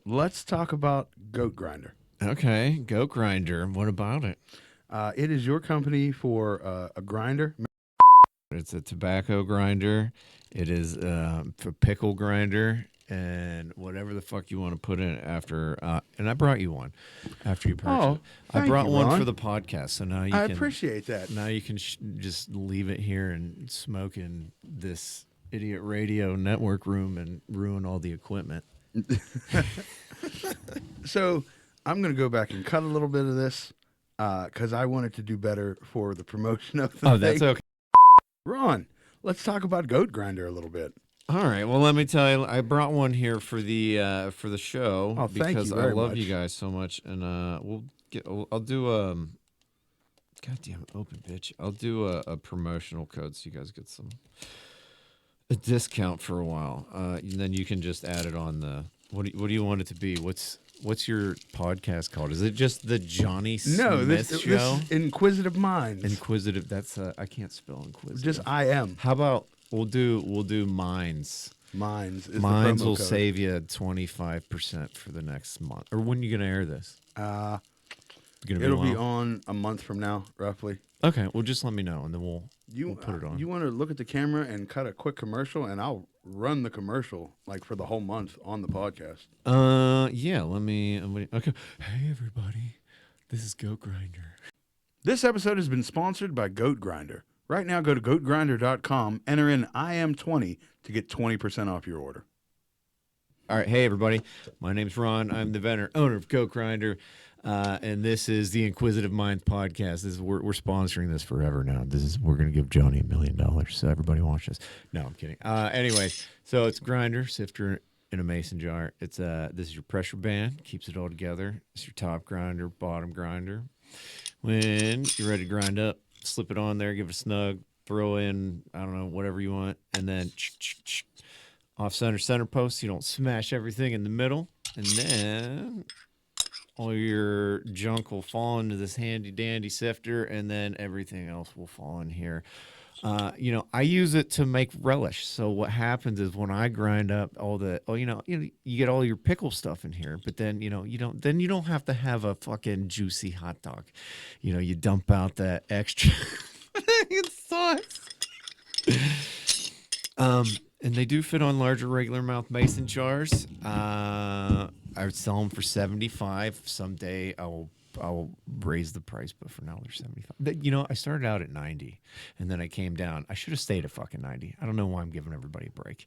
B: Let's talk about Goat Grinder.
C: Okay, Goat Grinder. What about it?
B: It is your company for a grinder.
C: It's a tobacco grinder. It is a pickle grinder, and whatever the fuck you want to put in it after. And I brought you one after you purchased it. I
B: thank
C: brought
B: you,
C: one
B: Ron.
C: for the podcast, so now you
B: I
C: can.
B: appreciate that.
C: Now you can just leave it here and smoke in this idiot radio network room and ruin all the equipment.
B: So I'm going to go back and cut a little bit of this because I wanted to do better for the promotion of the
C: Oh,
B: thing.
C: that's okay.
B: Ron, let's talk about Goat Grinder a little bit.
C: All right. Well, let me tell you, I brought one here for the show
B: Oh, thank you
C: because I
B: very
C: love
B: much.
C: you guys so much, and I'll do goddamn open bitch. I'll do a promotional code so you guys get a discount for a while. And then you can just add it on the what do you want it to be? What's your podcast called? Is it just the Johnny Smith
B: No, this
C: show?
B: is Inquisitive Minds.
C: Inquisitive. That's I can't spell inquisitive.
B: Just I am.
C: How about we'll do Minds.
B: Minds is
C: Mines
B: the promo
C: will
B: code.
C: save you 25% for the next month. Or when are you going to air this?
B: Uh,
C: Gonna be a
B: it'll be
C: while?
B: on a month from now, roughly.
C: Okay, well, just let me know, and then we'll
B: You
C: put it on.
B: You want to look at the camera and cut a quick commercial, and I'll run the commercial like for the whole month on the podcast.
C: Yeah, let me. Okay. Hey, everybody. This is Goat Grinder.
B: This episode has been sponsored by Goat Grinder. Right now, go to goatgrinder.com, enter in IM20 to get 20% off your order.
C: All right. Hey, everybody. My name's Ron. I'm the owner of Goat Grinder. And this is the Inquisitive Minds podcast. We're sponsoring this forever now. We're going to give Johnny $1 million. So everybody watch this. No, I'm kidding. Anyways, so it's grinder, sifter in a mason jar. It's this is your pressure band, keeps it all together. It's your top grinder, bottom grinder. When you're ready to grind up, slip it on there, give it a snug, throw in, I don't know, whatever you want, and then off center post so you don't smash everything in the middle. And then all your junk will fall into this handy dandy sifter, and then everything else will fall in here. I use it to make relish. So what happens is when I grind up all the, you get all your pickle stuff in here, but then, you don't have to have a fucking juicy hot dog. You dump out that extra sauce. And they do fit on larger regular mouth mason jars. I would sell them for $75. Someday I'll raise the price, but for now they're $75. I started out at $90, and then I came down. I should have stayed at fucking $90. I don't know why I'm giving everybody a break.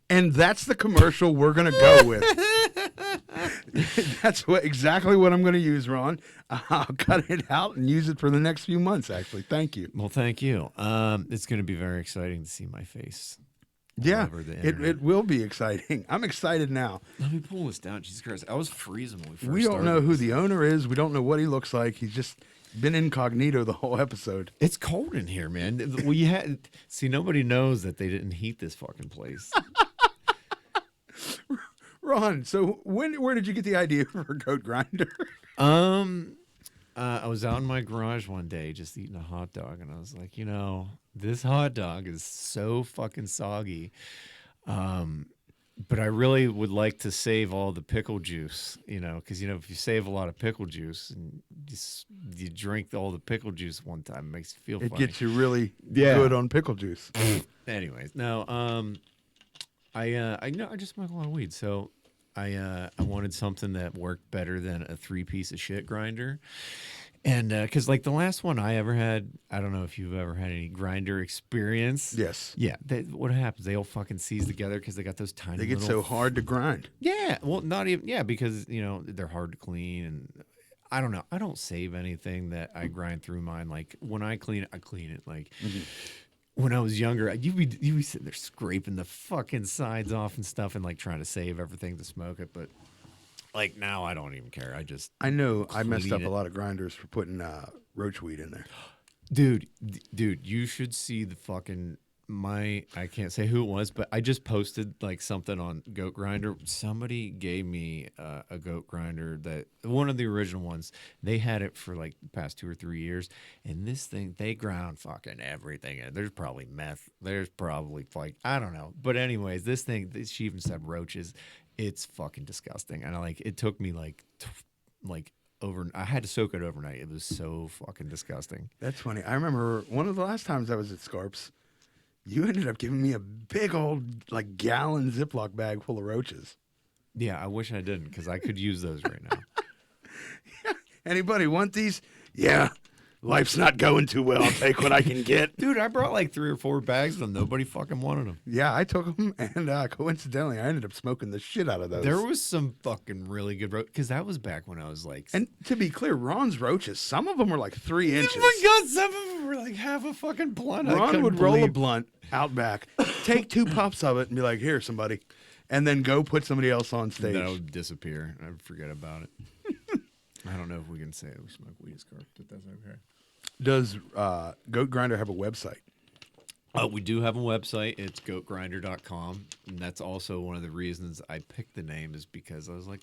B: And that's the commercial we're going to go with. That's exactly what I'm going to use, Ron. I'll cut it out and use it for the next few months, actually. Thank you.
C: Well, thank you. It's going to be very exciting to see my face.
B: Yeah, it will be exciting. I'm excited now.
C: Let me pull this down. Jesus Christ. I was freezing when we first
B: We don't
C: started
B: know who
C: this.
B: the owner is. We don't know what he looks like. He's just been incognito the whole episode.
C: It's cold in here, man. Nobody knows that they didn't heat this fucking place.
B: Ron, so where did you get the idea for Goat Grinder?
C: I was out in my garage one day just eating a hot dog, and I was like, this hot dog is so fucking soggy. But I really would like to save all the pickle juice, because, if you save a lot of pickle juice and you drink all the pickle juice one time, it makes you feel
B: It
C: funny.
B: gets you really good on pickle juice.
C: Anyways, no, I just smoke a lot of weed, so I wanted something that worked better than a 3-piece of shit grinder. And because the last one I ever had, I don't know if you've ever had any grinder experience.
B: Yes.
C: Yeah. What happens? They all fucking seize together because they got those tiny.
B: They get so hard to grind.
C: Yeah. Well, not even. Yeah, because they're hard to clean, and I don't know. I don't save anything that I grind through mine. Like when I clean it, like. Mm-hmm. When I was younger, you'd be sitting there scraping the fucking sides off and stuff, and trying to save everything to smoke it, but. Now I don't even care. I know
B: I messed up a lot of grinders for putting roach weed in there.
C: Dude, you should see the fucking I can't say who it was, but I just posted something on Goat Grinder. Somebody gave me a Goat Grinder that one of the original ones. They had it for the past 2 or 3 years, and this thing they ground fucking everything in. There's probably meth. There's probably I don't know. But anyways, this thing she even said roaches. It's fucking disgusting, and it took me I had to soak it overnight. It was so fucking disgusting.
B: That's funny. I remember one of the last times I was at Scarps, you ended up giving me a big old gallon Ziploc bag full of roaches.
C: Yeah, I wish I didn't because I could use those right now.
B: Yeah. Anybody want these? Yeah. Life's not going too well. I'll take what I can get.
C: Dude, I brought 3 or 4 bags of them. Nobody fucking wanted them.
B: Yeah, I took them, and coincidentally, I ended up smoking the shit out of those.
C: There was some fucking really good roach, because that was back when I was
B: And to be clear, Ron's roaches, some of them were 3 inches.
C: Oh my God, some of them were half a fucking blunt.
B: Ron would roll a blunt out back, take 2 puffs of it, and be like, here, somebody, and then go put somebody else on stage.
C: Then I would disappear. I would forget about it. I don't know if we can say we smoke weed as carp, but that's okay.
B: Does Goat Grinder have a website?
C: We do have a website. It's goatgrinder.com, and that's also one of the reasons I picked the name is because I was like,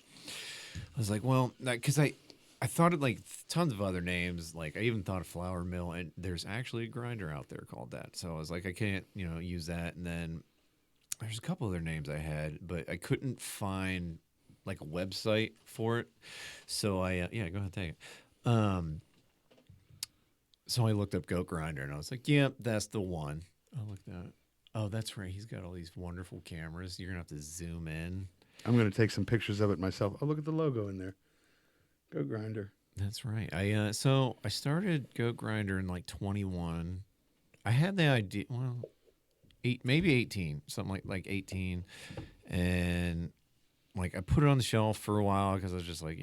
C: well, because I thought of tons of other names. I even thought of Flour Mill, and there's actually a grinder out there called that. So I was like, I can't, use that. And then there's a couple other names I had, but I couldn't find a website for it. So I, go ahead, take it. So I looked up Goat Grinder, and I was like, yep, that's the one. I looked at it. Oh, that's right. He's got all these wonderful cameras. You're going to have to zoom in.
B: I'm going to take some pictures of it myself. Oh, look at the logo in there. Goat Grinder.
C: That's right. So I started Goat Grinder in 21. I had the idea, maybe 18, something like 18. And I put it on the shelf for a while because I was just I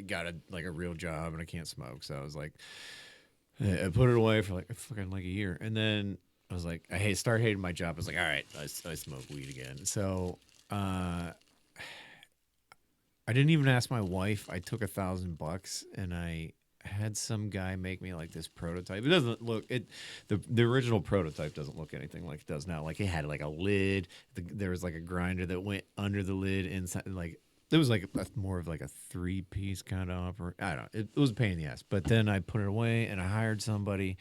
C: got a real job and I can't smoke. So I was I put it away for fucking a year, and then I was I started hating my job. I was all right, I smoke weed again. So I didn't even ask my wife. I took $1,000 and I had some guy make me this prototype. It doesn't look the original prototype doesn't look anything like it does now. It had a lid. There was a grinder that went under the lid inside. It was like more of like a 3-piece kind of offer. I don't know. It was a pain in the ass. But then I put it away and I hired somebody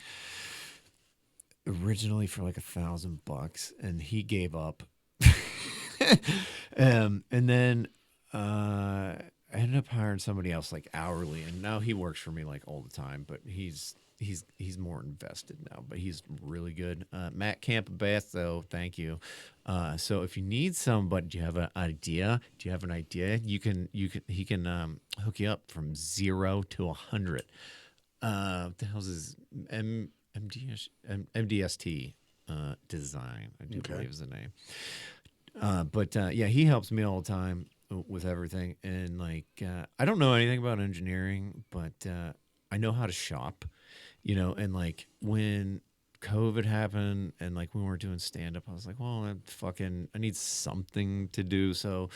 C: originally for like $1,000, and he gave up. And then I ended up hiring somebody else like hourly, and now he works for me like all the time. But he's more invested now. But he's really good. Matt Campabath, though, thank you. So if you need somebody, do you have an idea? He can hook you up from 0 to 100. What the hell's his MDST design? I do believe is the name. But yeah, he helps me all the time with everything. And like, I don't know anything about engineering, but I know how to shop, and like when COVID happened and like we weren't doing stand up, I was like, well, I need something to do. So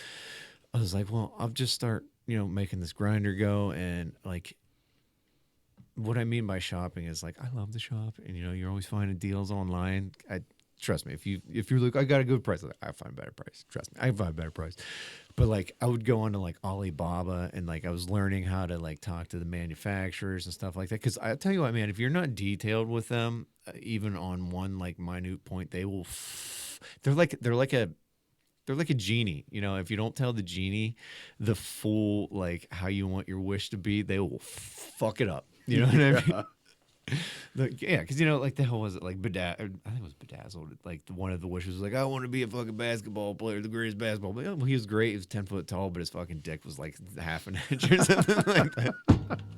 C: I was like, well, I'll just start, making this grinder go. And like, what I mean by shopping is like, I love to shop, and you're always finding deals online. Trust me, if you're like, I got a good price, I find a better price. Trust me, I find a better price. But like, I would go on to like Alibaba, and like I was learning how to like talk to the manufacturers and stuff like that. Because I tell you what, man, if you're not detailed with them, even on one like minute point, they will. They're like a genie. If you don't tell the genie the full like how you want your wish to be, they will fuck it up. You know what I mean? Yeah, because like the hell was it like I think it was Bedazzled. Like one of the wishes was like, I want to be a fucking basketball player, the greatest basketball player. Well, he was great. He was 10 foot tall, but his fucking dick was like half an inch or something like that.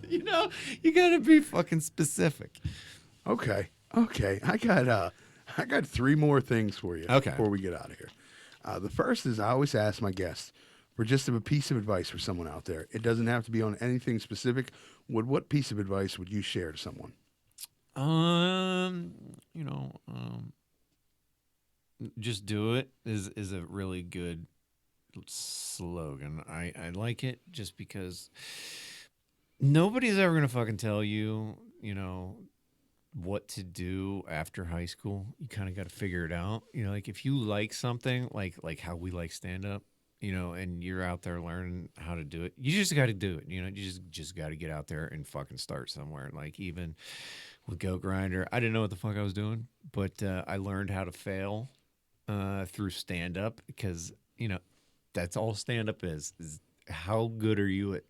C: You gotta be fucking specific.
B: Okay. I got 3 more things for you.
C: Okay.
B: Before we get out of here. The first is I always ask my guests for just a piece of advice for someone out there. It doesn't have to be on anything specific. What piece of advice would you share to someone?
C: Just do it is a really good slogan. I like it just because nobody's ever gonna fucking tell you, what to do after high school. You kind of got to figure it out. Like if you like something, like how we like stand up, and you're out there learning how to do it, you just got to do it. You just got to get out there and fucking start somewhere. Like even with Goat Grinder, I didn't know what the fuck I was doing, but I learned how to fail through stand up because, that's all stand up is how good are you at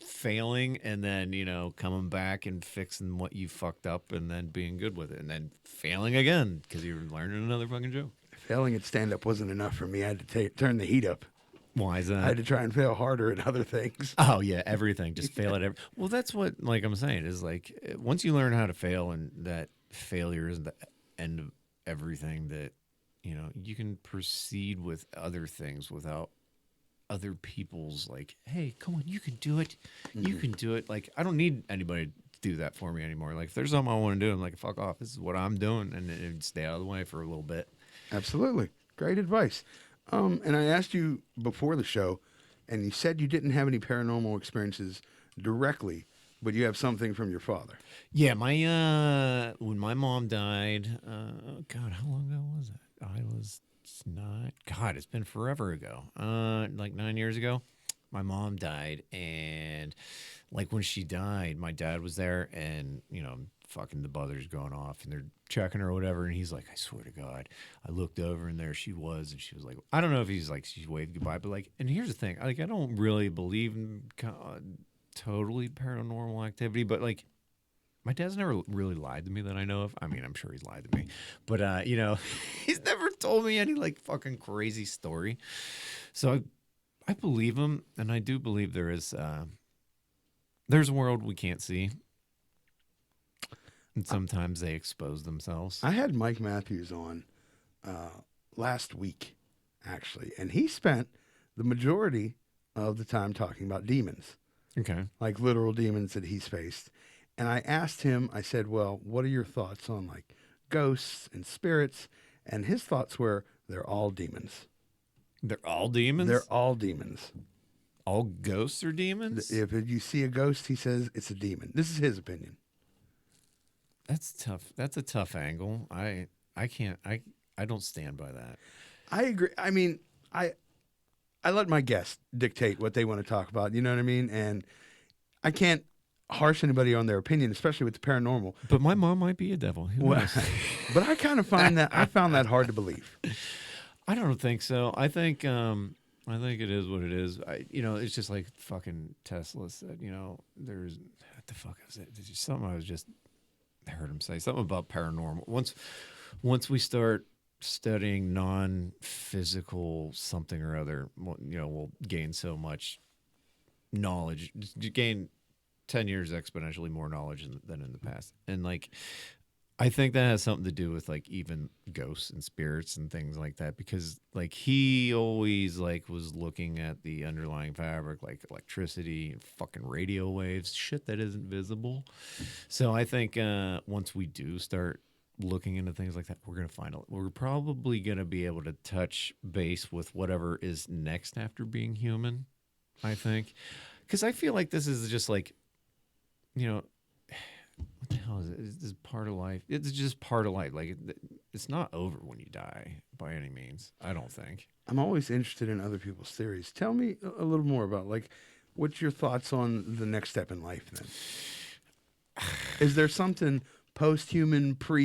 C: failing and then, coming back and fixing what you fucked up and then being good with it and then failing again because you're learning another fucking joke.
B: Failing at stand-up wasn't enough for me. I had to turn the heat up.
C: Why is that?
B: I had to try and fail harder at other things.
C: Oh, yeah, everything. Just fail at everything. Well, that's what, like I'm saying, is like once you learn how to fail and that failure isn't the end of everything, that, you can proceed with other things without other people's like, hey, come on, you can do it. Mm-hmm. You can do it. Like, I don't need anybody to do that for me anymore. Like, if there's something I want to do, I'm like, fuck off. This is what I'm doing. And stay out of the way for a little bit.
B: Absolutely. Great advice. And I asked you before the show, and you said you didn't have any paranormal experiences directly, but you have something from your father.
C: Yeah, when my mom died, God, how long ago was it? I was not. God, it's been forever ago. Like 9 years ago, my mom died, and like when she died, my dad was there, and fucking the buzzer's going off, and they're checking her or whatever, and he's like, I swear to God, I looked over, and there she was, and she was like, I don't know if he's like, she waved goodbye, but like, and here's the thing, like, I don't really believe in totally paranormal activity, but like, my dad's never really lied to me that I know of. I mean, I'm sure he's lied to me, but he's never told me any like fucking crazy story. So I believe him, and I do believe there's a world we can't see, and sometimes they expose themselves.
B: I had Mike Matthews on last week, actually, and he spent the majority of the time talking about demons.
C: Okay.
B: Like literal demons that he's faced. And I asked him, I said, well, what are your thoughts on like ghosts and spirits? And his thoughts were, they're all demons.
C: They're all demons?
B: They're all demons.
C: All ghosts are demons?
B: If you see a ghost, he says it's a demon. This is his opinion.
C: That's tough. That's a tough angle. I can't, I don't stand by that.
B: I agree. I mean, I I let my guests dictate what they want to talk about. You know what I mean? And I can't harsh anybody on their opinion, especially with the paranormal.
C: But my mom might be a devil. Who
B: Well,
C: knows?
B: but I kind of find that I found that hard to believe.
C: I don't think so. I think it is what it is. It's just like fucking Tesla said. There's what the fuck is it? There's something I heard him say something about paranormal. Once we start studying non-physical something or other, we'll gain so much knowledge. You gain 10 years exponentially more knowledge than in the past. And like, I think that has something to do with like even ghosts and spirits and things like that, because like he always like was looking at the underlying fabric, like electricity and fucking radio waves, shit that isn't visible. So I think once we do start looking into things like that, we're probably going to be able to touch base with whatever is next after being human, I think. Because I feel like this is just like, what the hell is it? This is part of life. It's just part of life. Like, it's not over when you die by any means, I don't think.
B: I'm always interested in other people's theories. Tell me a little more about, like, what's your thoughts on the next step in life then? Is there something post-human, for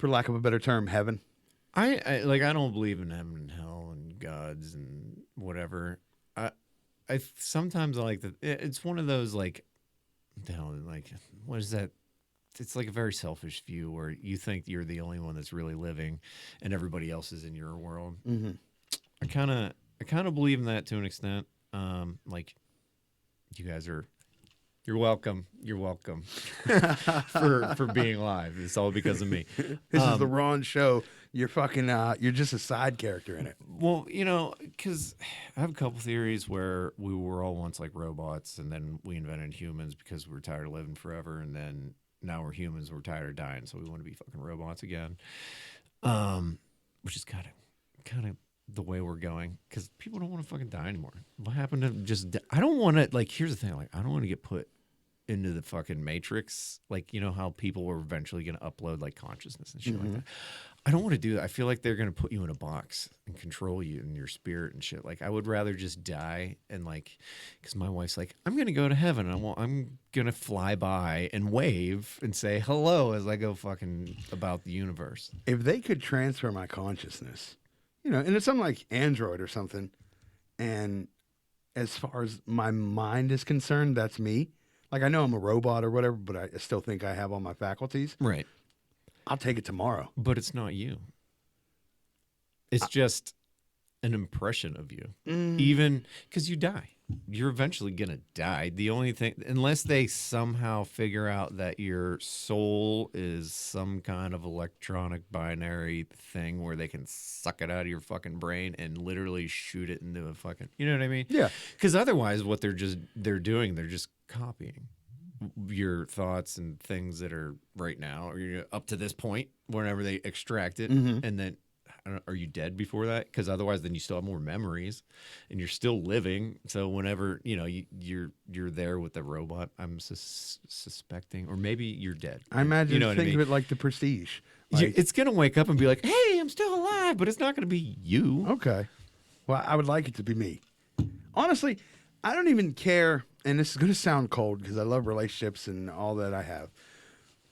B: lack of a better term, heaven?
C: I don't believe in heaven and hell and gods and whatever. I sometimes I like that. It's one of those like what is that? It's like a very selfish view where you think you're the only one that's really living, and everybody else is in your world.
B: Mm-hmm.
C: I kind of believe in that to an extent. Like, you guys are. You're welcome. You're welcome for being alive. It's all because of me.
B: This is the Ron show. You're fucking. You're just a side character in it.
C: Well, because I have a couple theories where we were all once like robots, and then we invented humans because we were tired of living forever, and then now we're humans. We're tired of dying, so we want to be fucking robots again. Which is kind of the way we're going, because people don't want to fucking die anymore. What happened to just? I don't want to like. Here's the thing. Like, I don't want to get put into the fucking matrix. Like, how people are eventually going to upload like consciousness and shit like that. I don't want to do that. I feel like they're going to put you in a box and control you and your spirit and shit. Like, I would rather just die and like, because my wife's like, I'm going to go to heaven. I'm going to fly by and wave and say hello as I go fucking about the universe.
B: If they could transfer my consciousness, and it's something like Android or something, and as far as my mind is concerned, that's me. Like, I know I'm a robot or whatever, but I still think I have all my faculties.
C: Right.
B: I'll take it tomorrow.
C: But it's not you. It's just an impression of you. Even because you die. You're eventually going to die. The only thing, unless they somehow figure out that your soul is some kind of electronic binary thing where they can suck it out of your fucking brain and literally shoot it into a fucking, you know what I mean?
B: Yeah.
C: Because otherwise what they're doing, they're just copying your thoughts and things that are right now or up to this point whenever they extract it. And then are you dead before that? Because otherwise then you still have more memories and you're still living. So whenever you're there with the robot, I'm suspecting, or maybe you're dead.
B: I imagine,
C: think
B: of it like The Prestige. Like,
C: it's gonna wake up and be like, hey, I'm still alive, but it's not gonna be you.
B: Okay. Well, I would like it to be me. Honestly, I don't even care, and this is going to sound cold because I love relationships and all that I have.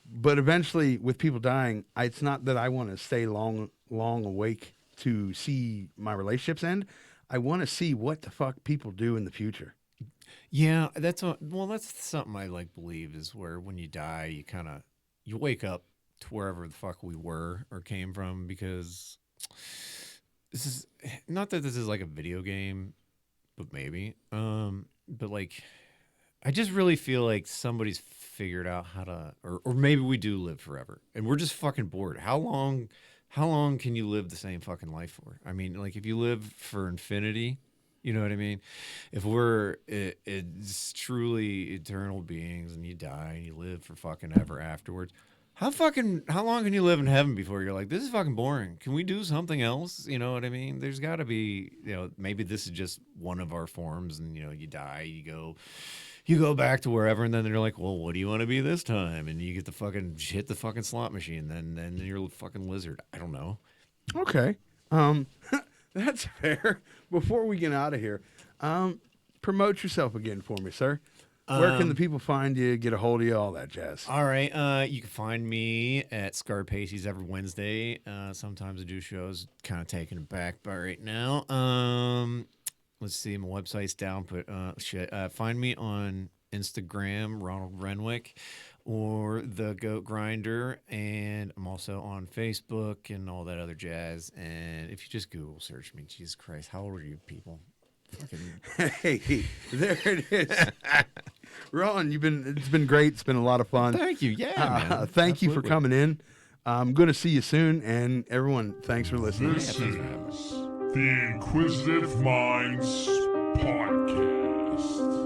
B: But eventually, with people dying, it's not that I want to stay long awake to see my relationships end. I want to see what the fuck people do in the future.
C: Yeah, that's something I like believe is where when you die, you wake up to wherever the fuck we were or came from, because this is not that this is like a video game, but maybe. But like, I just really feel like somebody's figured out how to, or maybe we do live forever and we're just fucking bored. How long can you live the same fucking life for? I mean, like, if you live for infinity, you know what I mean? If it's truly eternal beings and you die and you live for fucking ever afterwards, how long can you live in heaven before you're like, this is fucking boring? Can we do something else? You know what I mean? There's got to be, maybe this is just one of our forms, and you die, you go back to wherever, and then they're like, well, what do you want to be this time? And you get the fucking hit the fucking slot machine, then you're a fucking lizard. I don't know.
B: Okay. That's fair. Before we get out of here, promote yourself again for me, sir. Where can the people find you, get a hold of you, all that jazz?
C: All right. You can find me at Scarpaci's every Wednesday. Sometimes I do shows. Kind of taken aback by right now. Let's see. My website's down, but find me on Instagram, Ronald Renwick, or The Goat Grinder. And I'm also on Facebook and all that other jazz. And if you just Google search me, Jesus Christ, how old are you people?
B: Hey, there it is. Ron, it's been great. It's been a lot of fun.
C: Thank you. Yeah, man.
B: Thank you for coming in. I'm going to see you soon. And everyone, thanks for listening.
A: This is the Inquisitive Minds Podcast.